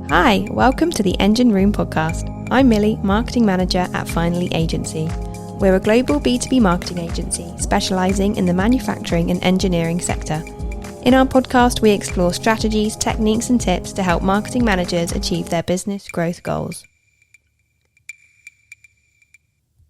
Hi, welcome to the Engine Room podcast. I'm Millie, Marketing Manager at Finally Agency. We're a global B2B marketing agency specialising in the manufacturing and engineering sector. In our podcast, we explore strategies, techniques and tips to help marketing managers achieve their business growth goals.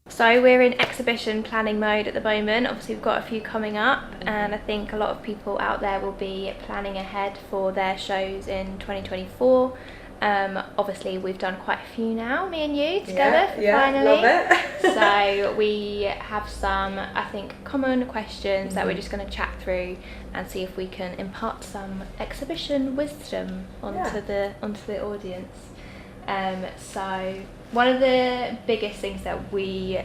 So we're in exhibition planning mode at the moment. Obviously we've got a few coming up, and I think a lot of people out there will be planning ahead for their shows in 2024. Obviously we've done quite a few now, me and you together, finally. Love it. So we have some, I think, common questions that we're just going to chat through and see if we can impart some exhibition wisdom onto the audience. So one of the biggest things that we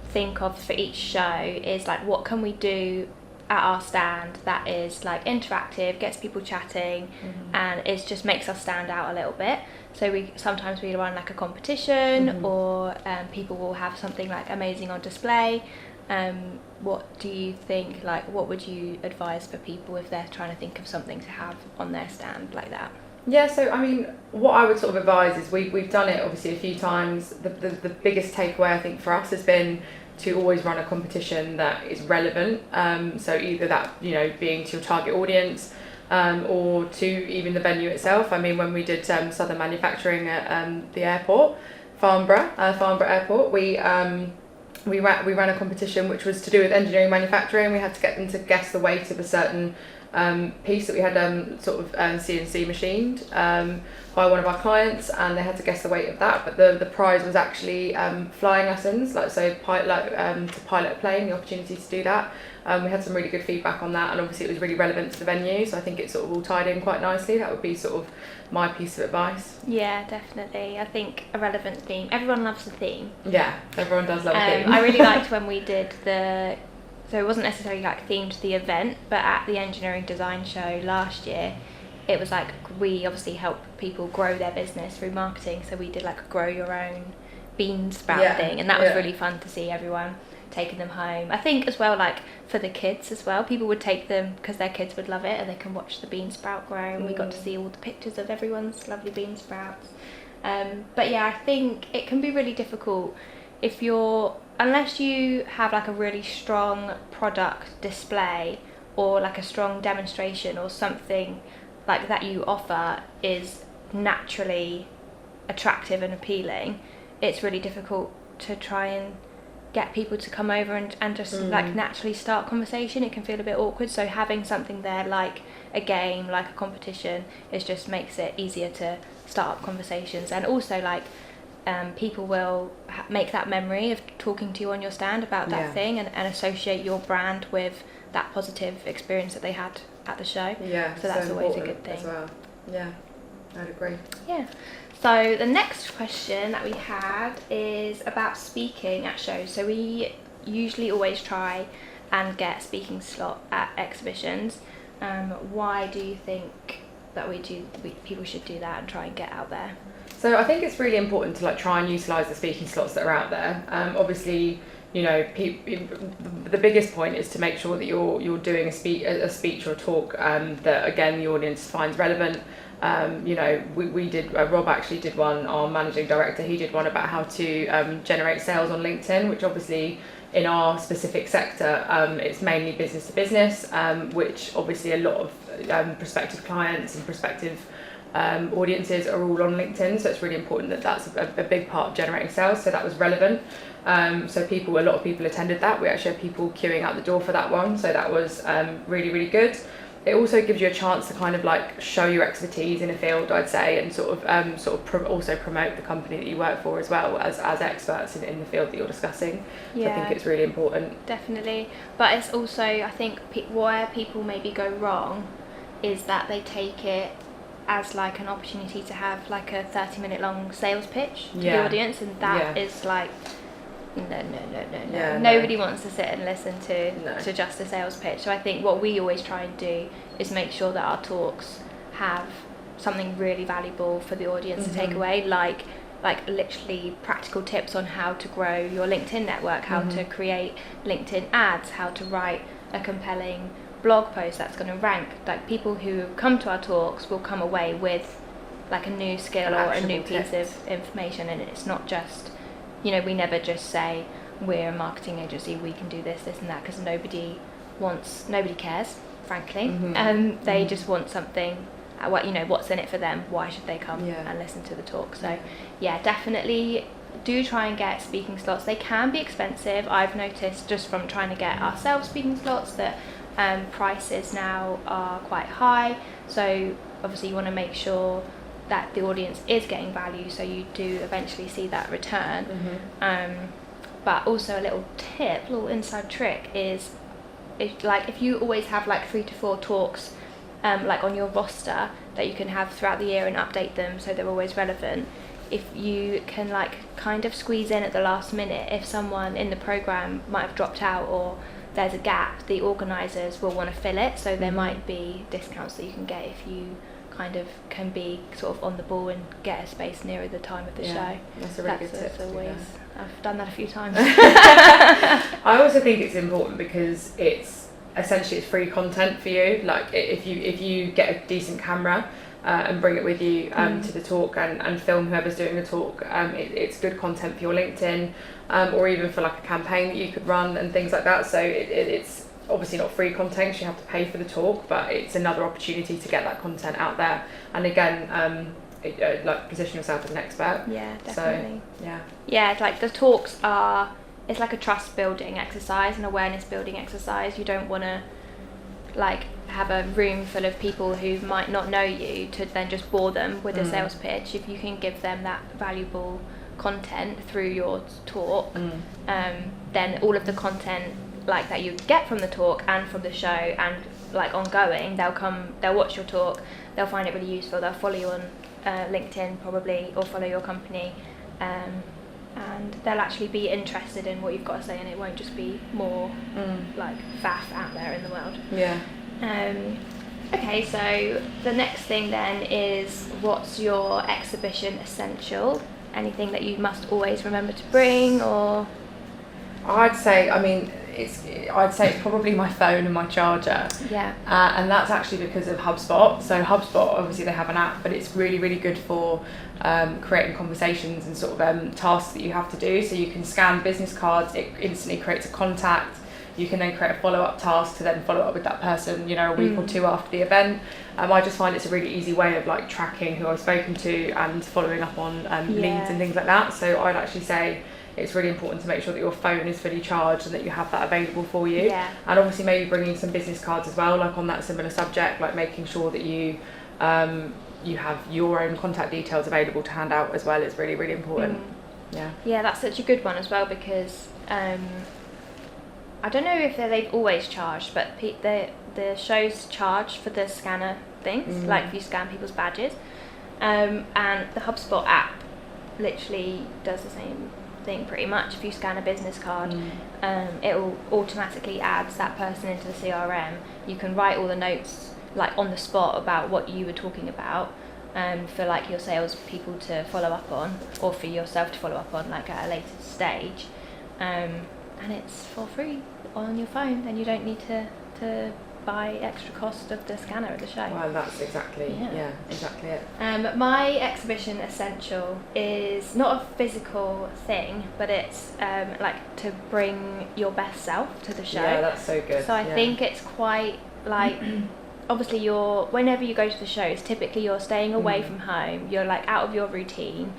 think of for each show is like, what can we do at our stand that is like interactive, gets people chatting, and it just makes us stand out a little bit. So we sometimes run like a competition, or people will have something like amazing on display. What do you think, like what would you advise for people if they're trying to think of something to have on their stand like that? Yeah, so I mean, what I would sort of advise is we've done it obviously a few times. The biggest takeaway I think for us has been to always run a competition that is relevant. So either that, you know, being to your target audience, or to even the venue itself. I mean, when we did Southern Manufacturing at the airport, Farnborough Airport, we ran a competition which was to do with engineering manufacturing. We had to get them to guess the weight of a certain piece that we had CNC machined by one of our clients, and they had to guess the weight of that. But the prize was actually flying lessons, to pilot a plane, the opportunity to do that. We had some really good feedback on that, and obviously it was really relevant to the venue, so I think it sort of all tied in quite nicely. That would be sort of my piece of advice. Yeah, definitely. I think a relevant theme. Everyone loves a theme. Yeah, everyone does love a theme. I really liked when we did so it wasn't necessarily like themed to the event, but at the engineering design show last year, it was like we obviously help people grow their business through marketing. So we did like a grow your own bean sprout thing, and that was really fun to see everyone taking them home. I think as well, like for the kids as well, people would take them because their kids would love it and they can watch the bean sprout grow, and we got to see all the pictures of everyone's lovely bean sprouts. But yeah, I think it can be really difficult unless you have like a really strong product display or like a strong demonstration or something like that you offer is naturally attractive and appealing. It's really difficult to try and get people to come over and just like naturally start conversation. It can feel a bit awkward, so having something there like a game, like a competition, just makes it easier to start up conversations. And also like people will make that memory of talking to you on your stand about that thing, and associate your brand with that positive experience that they had at the show. Yeah, so that's always a good thing as well. Yeah, I'd agree. Yeah. So the next question that we had is about speaking at shows. So we usually always try and get a speaking slot at exhibitions. Why do you think that people should do that and try and get out there? So I think it's really important to like try and utilise the speaking slots that are out there. Obviously, you know, the biggest point is to make sure that you're doing a speech or a talk that again the audience finds relevant. You know, we did. Rob actually did one. Our managing director, he did one about how to generate sales on LinkedIn, which obviously in our specific sector, it's mainly business to business, which obviously a lot of prospective clients and prospective audiences are all on LinkedIn, so it's really important that that's a big part of generating sales. So that was relevant. So a lot of people attended that. We actually had people queuing out the door for that one, so that was really, really good. It also gives you a chance to kind of like show your expertise in a field, I'd say, and also promote the company that you work for as well as experts in the field that you're discussing. So I think it's really important. Definitely, but it's also, I think where people maybe go wrong is that they take it as like an opportunity to have like a 30-minute long sales pitch to the audience, and that is like no. Nobody wants to sit and listen to just a sales pitch. So I think what we always try and do is make sure that our talks have something really valuable for the audience to take away, like literally practical tips on how to grow your LinkedIn network, how to create LinkedIn ads, how to write a compelling blog post that's going to rank. Like people who come to our talks will come away with like a new skill or a new piece of information, and it's not just, you know, we never just say we're a marketing agency, we can do this, this and that, because nobody cares, frankly. They just want something, what, you know, what's in it for them, why should they come and listen to the talk. So yeah, definitely do try and get speaking slots. They can be expensive. I've noticed just from trying to get ourselves speaking slots that prices now are quite high, so obviously you want to make sure that the audience is getting value, so you do eventually see that return. But also a little inside trick is, if you always have like 3 to 4 talks like on your roster that you can have throughout the year and update them so they're always relevant, if you can like kind of squeeze in at the last minute, if someone in the program might have dropped out or there's a gap, the organisers will want to fill it, so there might be discounts that you can get if you kind of can be sort of on the ball and get a space nearer the time of the show. That's a really good tip. I've done that a few times. I also think it's important because it's essentially it's free content for you. Like if you get a decent camera and bring it with you to the talk and film whoever's doing the talk, it's good content for your LinkedIn, or even for like a campaign that you could run and things like that. So it's obviously not free content because you have to pay for the talk, but it's another opportunity to get that content out there. And again, like position yourself as an expert. Yeah, definitely. So, yeah, it's like the talks are, it's like a trust building exercise, an awareness building exercise. You don't want to like have a room full of people who might not know you to then just bore them with a sales pitch. If you can give them that valuable content through your talk, then all of the content like that you get from the talk and from the show and like ongoing, they'll watch your talk, they'll find it really useful, they'll follow you on LinkedIn probably, or follow your company, and they'll actually be interested in what you've got to say, and it won't just be more like faff out there in the world. Okay, so the next thing then is, what's your exhibition essential? Anything that you must always remember to bring? Or I'd say it's probably my phone and my charger. And that's actually because of HubSpot. So HubSpot, obviously they have an app, but it's really, really good for creating conversations and sort of tasks that you have to do. So you can scan business cards, it instantly creates a contact. You can then create a follow-up task to then follow up with that person, you know, a week or 2 after the event. I just find it's a really easy way of like tracking who I've spoken to and following up on leads and things like that. So I'd actually say it's really important to make sure that your phone is fully charged and that you have that available for you. And obviously maybe bringing some business cards as well, like on that similar subject, like making sure that you have your own contact details available to hand out as well is really, really important. Yeah, that's such a good one as well, because I don't know if they've always charged, but the shows charge for the scanner things, like if you scan people's badges, and the HubSpot app literally does the same thing pretty much. If you scan a business card, it will automatically add that person into the CRM. You can write all the notes like on the spot about what you were talking about, for like your sales people to follow up on, or for yourself to follow up on like at a later stage, and it's for free on your phone, and you don't need to buy extra cost of the scanner at the show. Well, that's exactly exactly it. My exhibition essential is not a physical thing, but it's like to bring your best self to the show. Yeah, that's so good. So I think it's quite like obviously whenever you go to the shows, typically you're staying away from home, you're like out of your routine.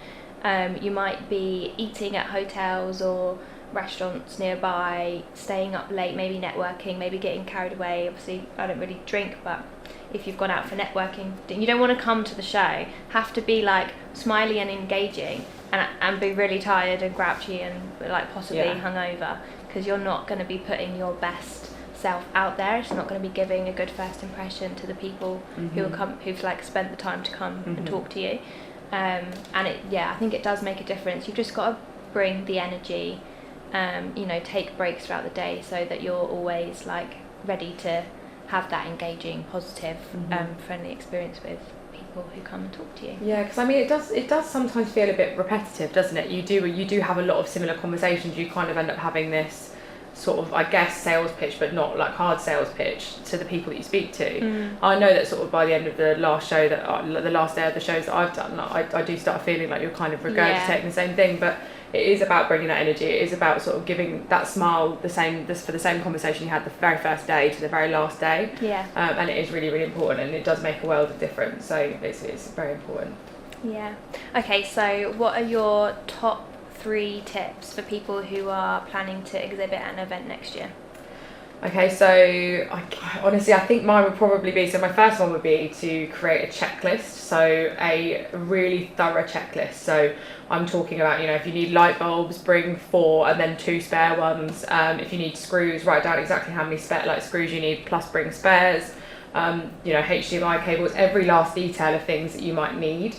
You might be eating at hotels or restaurants nearby, staying up late, maybe networking, maybe getting carried away. Obviously I don't really drink, but if you've gone out for networking, you don't want to come to the show, have to be like smiley and engaging, and be really tired and grouchy and like possibly hungover, because you're not going to be putting your best self out there. It's not going to be giving a good first impression to the people who've like spent the time to come and talk to you. And I think it does make a difference. You've just got to bring the energy, take breaks throughout the day so that you're always like ready to have that engaging, positive, friendly experience with people who come and talk to you. Yeah, because I mean it does sometimes feel a bit repetitive, doesn't it? You do have a lot of similar conversations. You kind of end up having this sort of, I guess, sales pitch, but not like hard sales pitch to the people that you speak to. I know that sort of by the end of the last show, the last day of the shows that I've done, like, I do start feeling like you're kind of regurgitating the same thing, but it is about bringing that energy. It is about sort of giving that smile for the same conversation you had the very first day to the very last day. And it is really, really important, and it does make a world of difference. So it's very important. Yeah. Okay, so what are your top 3 tips for people who are planning to exhibit at an event next year? Okay, so honestly, I think mine would probably be, so my first one would be to create a checklist, so a really thorough checklist. So I'm talking about, if you need light bulbs, bring 4 and then 2 spare ones. If you need screws, write down exactly how many screws you need, plus bring spares. HDMI cables, every last detail of things that you might need.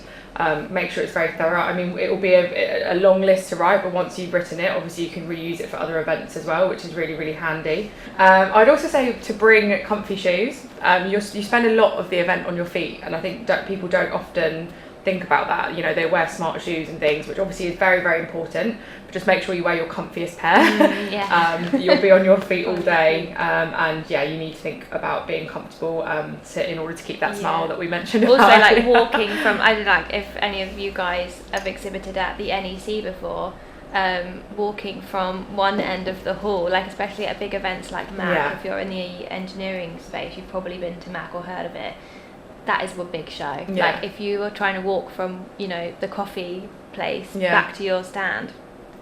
Make sure it's very thorough. I mean, it will be a long list to write, but once you've written it, obviously you can reuse it for other events as well, which is really, really handy. I'd also say to bring comfy shoes. You spend a lot of the event on your feet, and I think people don't often think about that. They wear smart shoes and things, which obviously is very, very important, but just make sure you wear your comfiest pair. You'll be on your feet all day, and you need to think about being comfortable in order to keep that smile that we mentioned also about. like walking from, I don't know, if any of you guys have exhibited at the NEC before, walking from one end of the hall, like especially at big events like MAC, if you're in the engineering space, you've probably been to MAC or heard of it. That is a big show. Like if you were trying to walk from, the coffee place back to your stand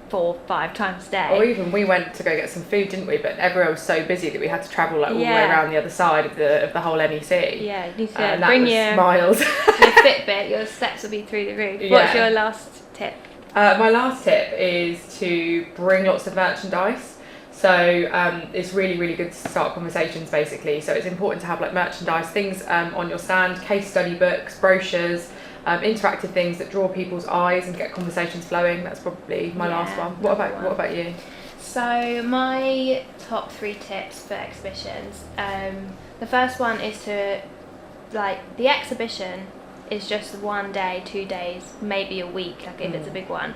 4-5 times a day. Or even we went to go get some food, didn't we? But everyone was so busy that we had to travel all the way around the other side of the whole NEC. Yeah, you need to bring your miles. your Fitbit. Your steps will be through the roof. Yeah. What's your last tip? My last tip is to bring lots of merchandise. So it's really, really good to start conversations, basically. So it's important to have like merchandise, things on your stand, case study books, brochures, interactive things that draw people's eyes and get conversations flowing. That's probably my last one. What about you? So my top 3 tips for exhibitions. The first one is to, the exhibition is just 1 day, 2 days, maybe a week, if it's a big one,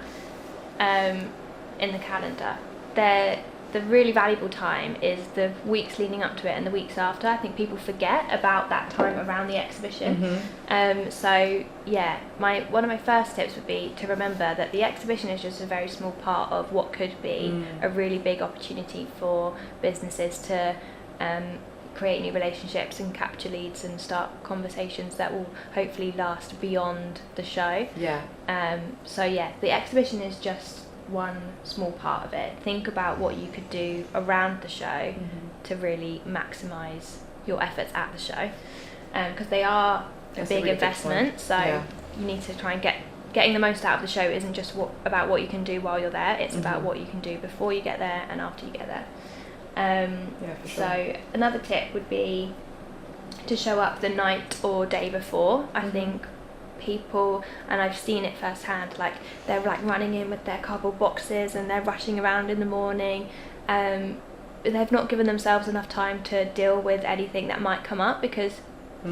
in the calendar. The really valuable time is the weeks leading up to it and the weeks after. I think people forget about that time around the exhibition. One of my first tips would be to remember that the exhibition is just a very small part of what could be a really big opportunity for businesses to create new relationships and capture leads and start conversations that will hopefully last beyond the show. The exhibition is just one small part of it. Think about what you could do around the show to really maximise your efforts at the show, because they are a big investment. So you need to try and getting the most out of the show isn't just about what you can do while you're there. It's about what you can do before you get there and after you get there. For sure. So another tip would be to show up the night or day before. I think people, and I've seen it firsthand, they're running in with their cardboard boxes and they're rushing around in the morning. They've not given themselves enough time to deal with anything that might come up, because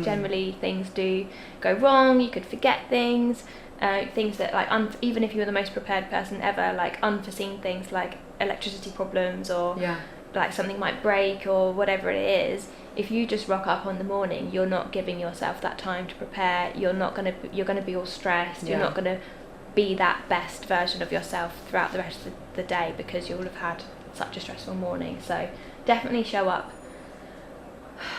generally things do go wrong. You could forget things that even if you're the most prepared person ever, unforeseen things like electricity problems or something might break or whatever it is. If you just rock up on the morning, you're not giving yourself that time to prepare. You're gonna be all stressed. You're not gonna be that best version of yourself throughout the rest of the day, because you'll have had such a stressful morning. So definitely show up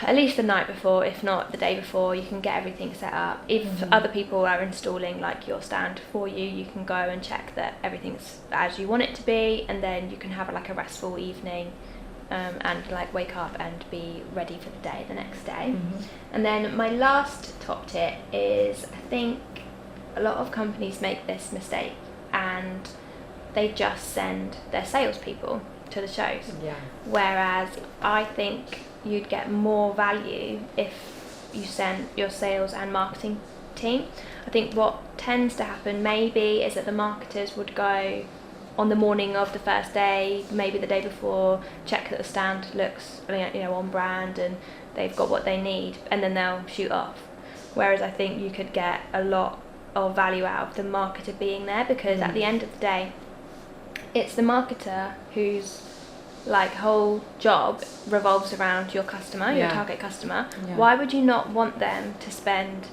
at least the night before, if not the day before. You can get everything set up. If other people are installing your stand for you, you can go and check that everything's as you want it to be, and then you can have a restful evening. And wake up and be ready for the day the next day. And then my last top tip is, I think a lot of companies make this mistake and they just send their salespeople to the shows. Whereas I think you'd get more value if you send your sales and marketing team. I think what tends to happen maybe is that the marketers would go on the morning of the first day, maybe the day before, check that the stand looks on brand and they've got what they need, and then they'll shoot off. Whereas I think you could get a lot of value out of the marketer being there, because at the end of the day, it's the marketer who's like whole job revolves around your customer, your target customer. Why would you not want them to spend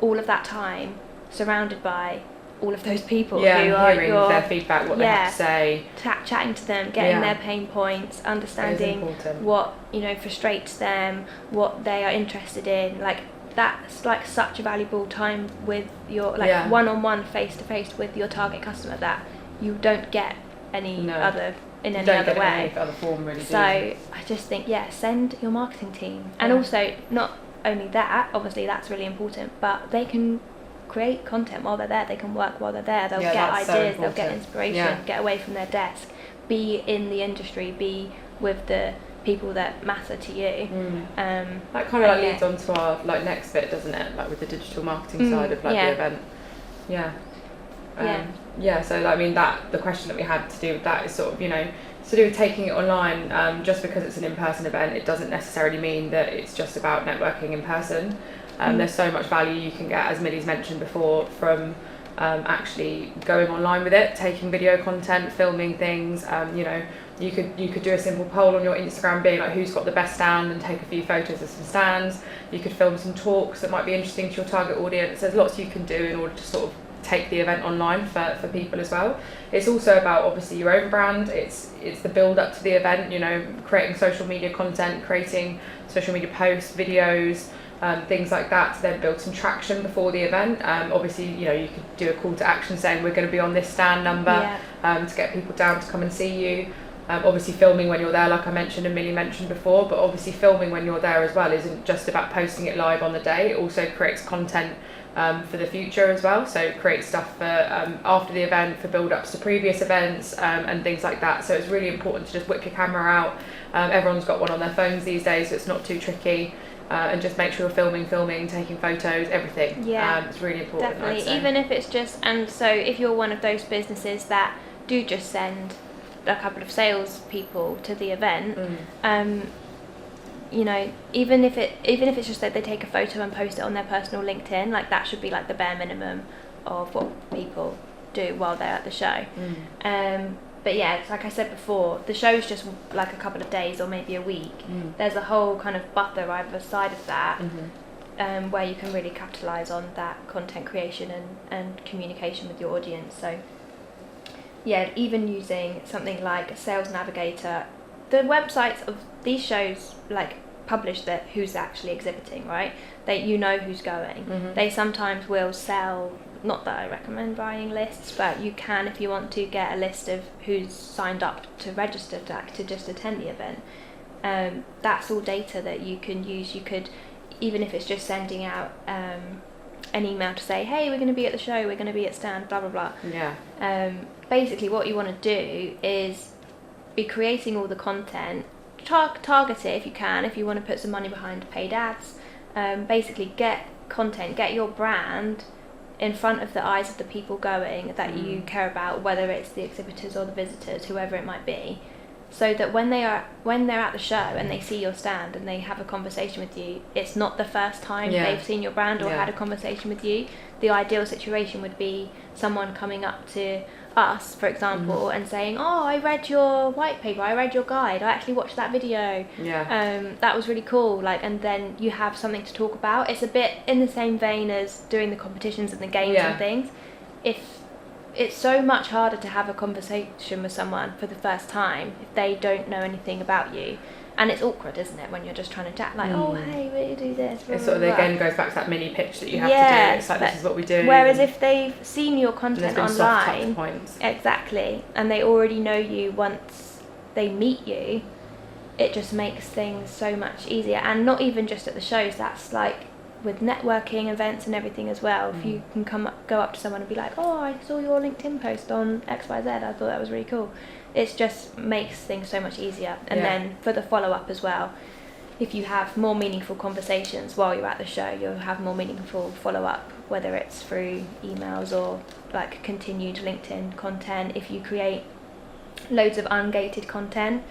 all of that time surrounded by all of those people who are hearing their feedback, what they have to say, chatting to them, getting their pain points, understanding what frustrates them, what they are interested in. Like that's like such a valuable time with your one-on-one, face-to-face with your target customer that you don't get any other in any other way. Any other form, really. So I just think send your marketing team, and also not only that, obviously that's really important, but they can create content while they're there. They can work while they're there. They'll get ideas. They'll get inspiration. Get away from their desk. Be in the industry. Be with the people that matter to you. That kind of leads on to our next bit, doesn't it? Like with the digital marketing side of the event. So I mean the question that we had to do with that is sort of to do with taking it online. Just because it's an in-person event, it doesn't necessarily mean that it's just about networking in person. There's so much value you can get, as Millie's mentioned before, from actually going online with it, taking video content, filming things. You could do a simple poll on your Instagram being like who's got the best stand and take a few photos of some stands. You could film some talks that might be interesting to your target audience. There's lots you can do in order to sort of take the event online for people as well. It's also about obviously your own brand. It's the build up to the event, creating social media content, creating social media posts, videos, things like that to then build some traction before the event. Obviously, you could do a call to action saying we're going to be on this stand number to get people down to come and see you. Obviously filming when you're there, like I mentioned and Millie mentioned before, but obviously filming when you're there as well isn't just about posting it live on the day. It also creates content for the future as well, so create stuff for after the event, for build-ups to previous events, and things like that. So it's really important to just whip your camera out. Everyone's got one on their phones these days, so it's not too tricky. And just make sure you're filming, taking photos, everything. It's really important. Definitely, even if it's just, and so if you're one of those businesses that do just send a couple of sales people to the event, even if it's just that they take a photo and post it on their personal LinkedIn, like that should be like the bare minimum of what people do while they're at the show. But it's like I said before, the show's just like a couple of days or maybe a week. There's a whole kind of buffer either side of that, where you can really capitalise on that content creation and communication with your audience. So even using something like a Sales Navigator, the websites of these shows like publish that who's actually exhibiting, right? Who's going. They sometimes will sell, not that I recommend buying lists, but you can, if you want to, get a list of who's signed up to register to just attend the event. That's all data that you can use. You could, even if it's just sending out an email to say, hey, we're going to be at the show, we're going to be at stand, blah blah blah. Basically what you want to do is be creating all the content, target it if you can, if you want to put some money behind paid ads. Basically get content, get your brand in front of the eyes of the people going that you care about, whether it's the exhibitors or the visitors, whoever it might be, so that when they're at the show and they see your stand and they have a conversation with you, it's not the first time they've seen your brand or had a conversation with you. The ideal situation would be someone coming up to us, for example, and saying, oh, I read your white paper, I read your guide, I actually watched that video, that was really cool, and then you have something to talk about. It's a bit in the same vein as doing the competitions and the games and things. If it's so much harder to have a conversation with someone for the first time if they don't know anything about you. And it's awkward, isn't it, when you're just trying to chat, oh, hey, we do this. Blah, it sort of, blah, blah. Again, goes back to that mini pitch that you have to do. It's like, this is what we do. Whereas if they've seen your content online, soft touch points. Exactly, and they already know you once they meet you, it just makes things so much easier. And not even just at the shows, that's like with networking events and everything as well. If you can go up to someone and be like, oh, I saw your LinkedIn post on XYZ, I thought that was really cool. It just makes things so much easier. And then for the follow-up as well, if you have more meaningful conversations while you're at the show, you'll have more meaningful follow-up, whether it's through emails or like continued LinkedIn content. If you create loads of ungated content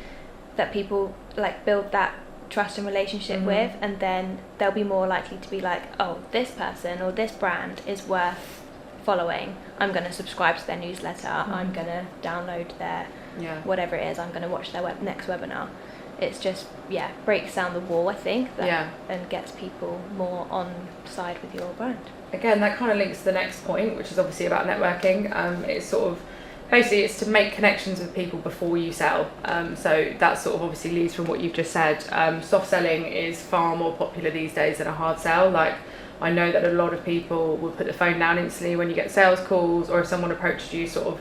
that people like build that trust and relationship with, and then they'll be more likely to be like, oh, this person or this brand is worth following, I'm going to subscribe to their newsletter, I'm going to download their whatever it is, I'm going to watch their next webinar. It's just, breaks down the wall, I think, and gets people more on side with your brand. Again, that kind of links to the next point, which is obviously about networking. It's sort of, basically it's to make connections with people before you sell. So that sort of obviously leads from what you've just said. Soft selling is far more popular these days than a hard sell. Like, I know that a lot of people will put the phone down instantly when you get sales calls, or if someone approaches you sort of,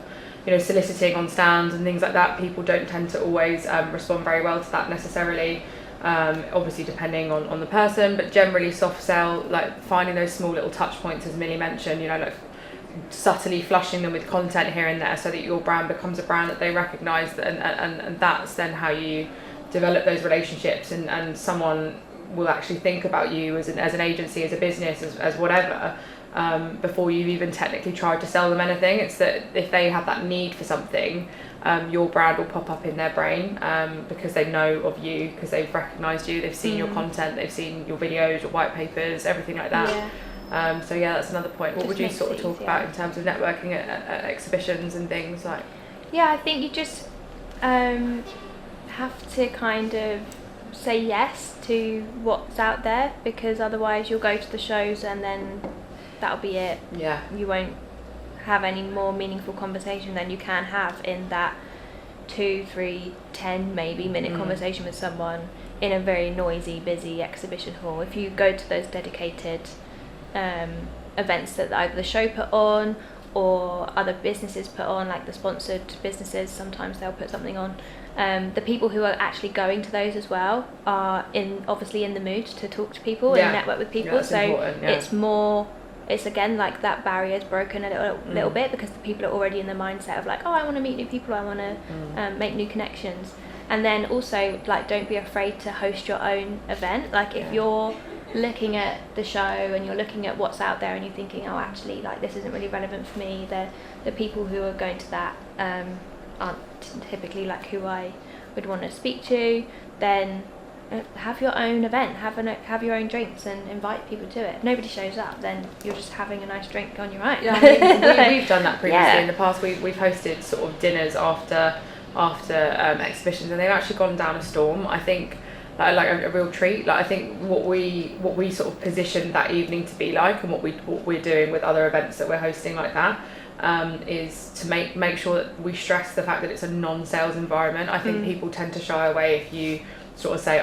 soliciting on stands and things like that, people don't tend to always respond very well to that necessarily. Obviously depending on the person, but generally soft sell, like finding those small little touch points, as Millie mentioned, like subtly flushing them with content here and there so that your brand becomes a brand that they recognise, and that's then how you develop those relationships, and someone will actually think about you as an agency, as a business, as whatever, before you've even technically tried to sell them anything. It's that if they have that need for something, your brand will pop up in their brain, because they know of you, because they've recognised you, they've seen your content, they've seen your videos, your white papers, everything like that. So that's another point. What would you sort of talk about in terms of networking at exhibitions and things like? I think you just have to kind of say yes to what's out there, because otherwise you'll go to the shows and then that'll be it. You won't have any more meaningful conversation than you can have in that 2, 3, 10 maybe minute conversation with someone in a very noisy, busy exhibition hall. If you go to those dedicated events that either the show put on or other businesses put on, like the sponsored businesses, sometimes they'll put something on. The people who are actually going to those as well are obviously in the mood to talk to people and network with people. So it's again like that barrier is broken a little bit, because the people are already in the mindset of like, I want to meet new people, I want to make new connections. And then also, like, don't be afraid to host your own event. Like, if you're looking at the show and you're looking at what's out there and you're thinking, actually, like, this isn't really relevant for me, the people who are going to that aren't typically like who I would want to speak to, then have your own event, have your own drinks and invite people to it. If nobody shows up, then you're just having a nice drink on your own. We've done that previously in the past. We've hosted sort of dinners after exhibitions, and they've actually gone down a storm. I think like a real treat. Like, I think what we sort of positioned that evening to be like, and what we're doing with other events that we're hosting like that, is to make sure that we stress the fact that it's a non-sales environment. I think people tend to shy away if you sort of say,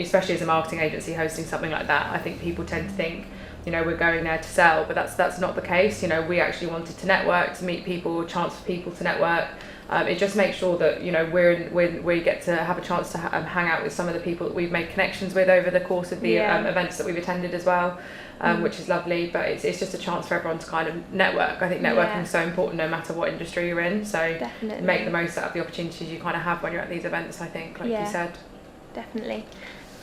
especially as a marketing agency hosting something like that, I think people tend to think, we're going there to sell, but that's not the case. We actually wanted to network, to meet people, a chance for people to network. It just makes sure that we get to have a chance to hang out with some of the people that we've made connections with over the course of the events that we've attended as well, which is lovely. But it's just a chance for everyone to kind of network. I think networking is so important no matter what industry you're in. So definitely make the most out of the opportunities you kind of have when you're at these events, I think, like you said. Definitely.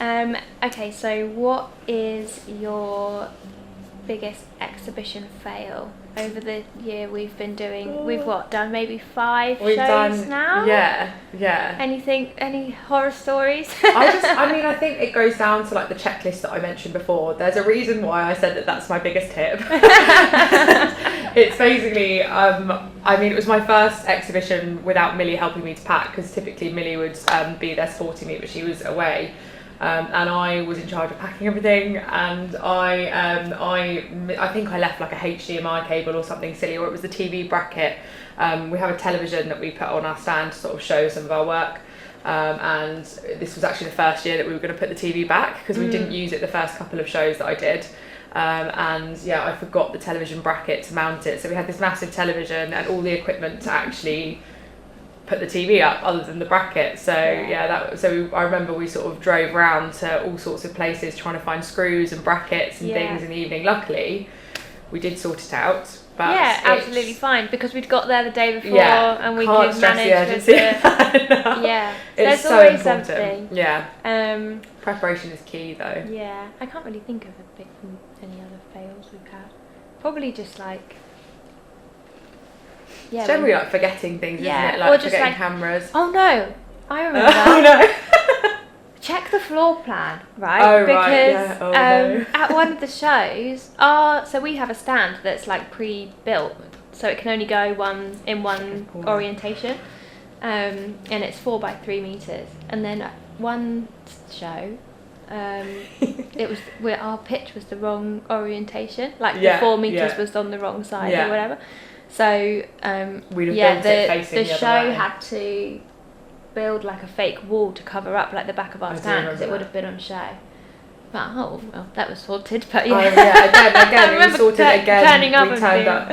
Okay, so what is your biggest exhibition fail over the year we've been doing? We've done maybe 5 shows now? Yeah. Any horror stories? I think it goes down to like the checklist that I mentioned before. There's a reason why I said that that's my biggest tip. It's basically, it was my first exhibition without Millie helping me to pack, because typically Millie would be there supporting me, but she was away. And I was in charge of packing everything, and I think I left like a HDMI cable or something silly, or it was the TV bracket. We have a television that we put on our stand to sort of show some of our work, and this was actually the first year that we were going to put the TV back, because we didn't use it the first couple of shows that I did. I forgot the television bracket to mount it, so we had this massive television and all the equipment to actually put the TV up other than the bracket. So I remember we sort of drove around to all sorts of places trying to find screws and brackets and things in the evening. Luckily we did sort it out, but absolutely fine, because we'd got there the day before and we could manage with it's there's so always important. something. Preparation is key though. I can't really think of any other fails we've had. Probably just like generally like forgetting things, isn't it? Like, or just forgetting cameras. Oh no, I remember that. check the floor plan, right? Oh, because right, yeah. Oh, no. at one of the shows, so we have a stand that's like pre-built, so it can only go in one orientation, and it's 4 by 3 meters. And then at one show, it was where our pitch was the wrong orientation, like the 4 meters was on the wrong side or whatever. So We'd have built it facing the the other show way. had to build like a fake wall to cover up like the back of our stand, because it would have been on show. But well, that was sorted. But yeah, Again, it was sorted again. Turning up we and turned up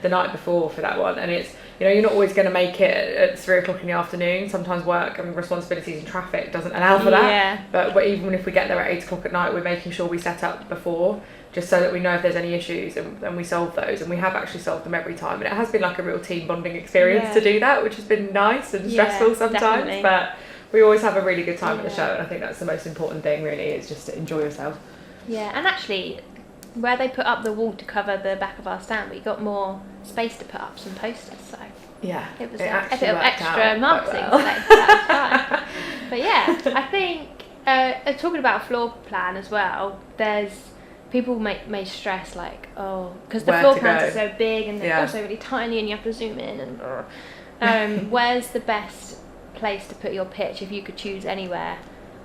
the night before for that one, and it's, you know, you're not always going to make it at 3 o'clock in the afternoon. Sometimes work and responsibilities and traffic doesn't allow for that. Yeah. But even if we get there at 8 o'clock at night, we're making sure we set up before, just so that we know if there's any issues and we solve those. And we have actually solved them every time. And it has been like a real team bonding experience to do that, which has been nice and stressful sometimes. Definitely. But we always have a really good time at the show. And I think that's the most important thing, really, is just to enjoy yourself. Yeah, and actually, where they put up the wall to cover the back of our stand, we got more space to put up some posters. So yeah, it was it a bit of extra out marketing well. space. That was fun. But yeah, I think talking about a floor plan as well, there's people may stress like, oh, because the floor plans are so big and they're also really tiny and you have to zoom in and where's the best place to put your pitch if you could choose anywhere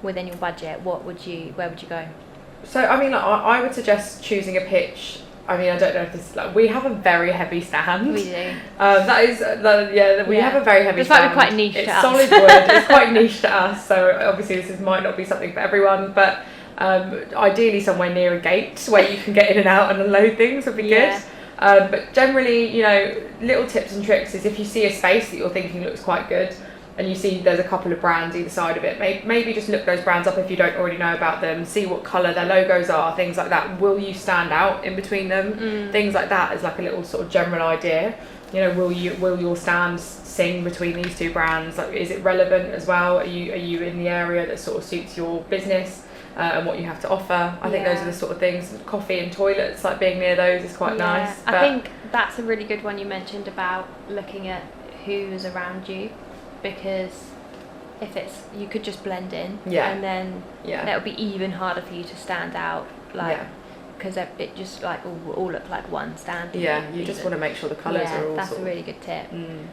within your budget? Where would you go? So I mean, I would suggest choosing a pitch. I mean, I don't know if this is like, we have a very heavy stand. We do. We have a very heavy it's stand. It's quite niche it's to us. Solid wood. It's quite niche to us. So obviously this might not be something for everyone, but ideally somewhere near a gate where you can get in and out and unload things would be good. But generally, you know, little tips and tricks is if you see a space that you're thinking looks quite good, and you see there's a couple of brands either side of it, maybe just look those brands up if you don't already know about them, see what colour their logos are, things like that. Will you stand out in between them? Things like that is like a little sort of general idea. You know, will your stands sing between these two brands? Like, is it relevant as well? Are you in the area that sort of suits your business and what you have to offer? I think those are the sort of things. Coffee and toilets, like being near those is quite nice. I think that's a really good one you mentioned about looking at who's around you. Because if you could just blend in, and then that would be even harder for you to stand out, because it just like all look like one stand. You just want to make sure the colours are all. That's a really good tip. And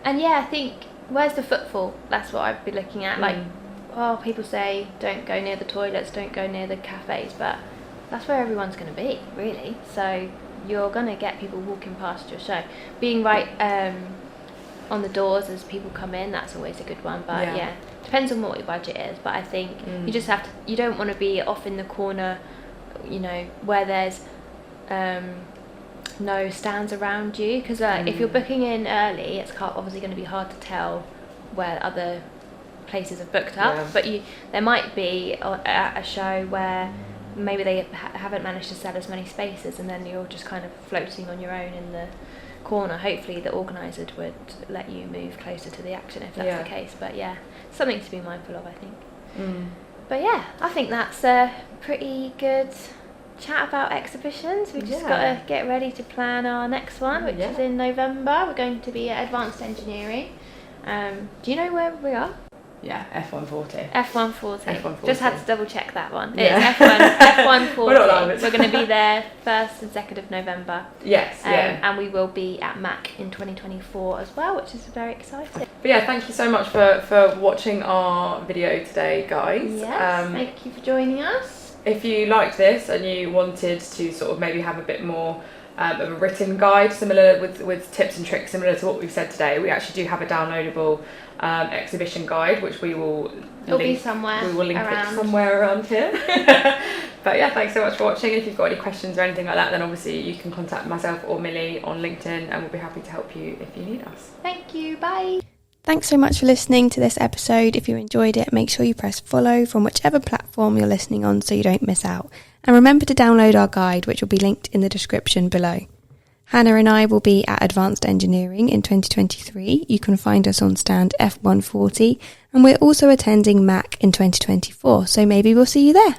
I think where's the footfall? That's what I'd be looking at. Like, people say don't go near the toilets, don't go near the cafes, but that's where everyone's going to be, really. So you're going to get people walking past your show, being right. On the doors as people come in, that's always a good one. But depends on what your budget is. But I think you just have to, you don't want to be off in the corner, you know, where there's no stands around you, because if you're booking in early, it's obviously going to be hard to tell where other places have booked up. But there might be at a show where maybe they haven't managed to sell as many spaces, and then you're just kind of floating on your own in the corner. Hopefully the organisers would let you move closer to the action if that's the case. But something to be mindful of, I think. But I think that's a pretty good chat about exhibitions. We've just got to get ready to plan our next one, which is in November. We're going to be at Advanced Engineering. Do you know where we are? F140. F140. Just had to double check that one. It's F140. We're going to be there 1st and 2nd of November. And we will be at MAC in 2024 as well, which is very exciting. But thank you so much for watching our video today, guys. Thank you for joining us. If you liked this and you wanted to sort of maybe have a bit more of a written guide similar with tips and tricks similar to what we've said today, we actually do have a downloadable exhibition guide, which we will be somewhere. We will link it somewhere around here. But thanks so much for watching. If you've got any questions or anything like that, then obviously you can contact myself or Millie on LinkedIn, and we'll be happy to help you if you need us. Thank you. Bye. Thanks so much for listening to this episode. If you enjoyed it, make sure you press follow from whichever platform you're listening on so you don't miss out. And remember to download our guide, which will be linked in the description below. Hannah and I will be at Advanced Engineering in 2023. You can find us on stand F140, and we're also attending MAC in 2024, so maybe we'll see you there.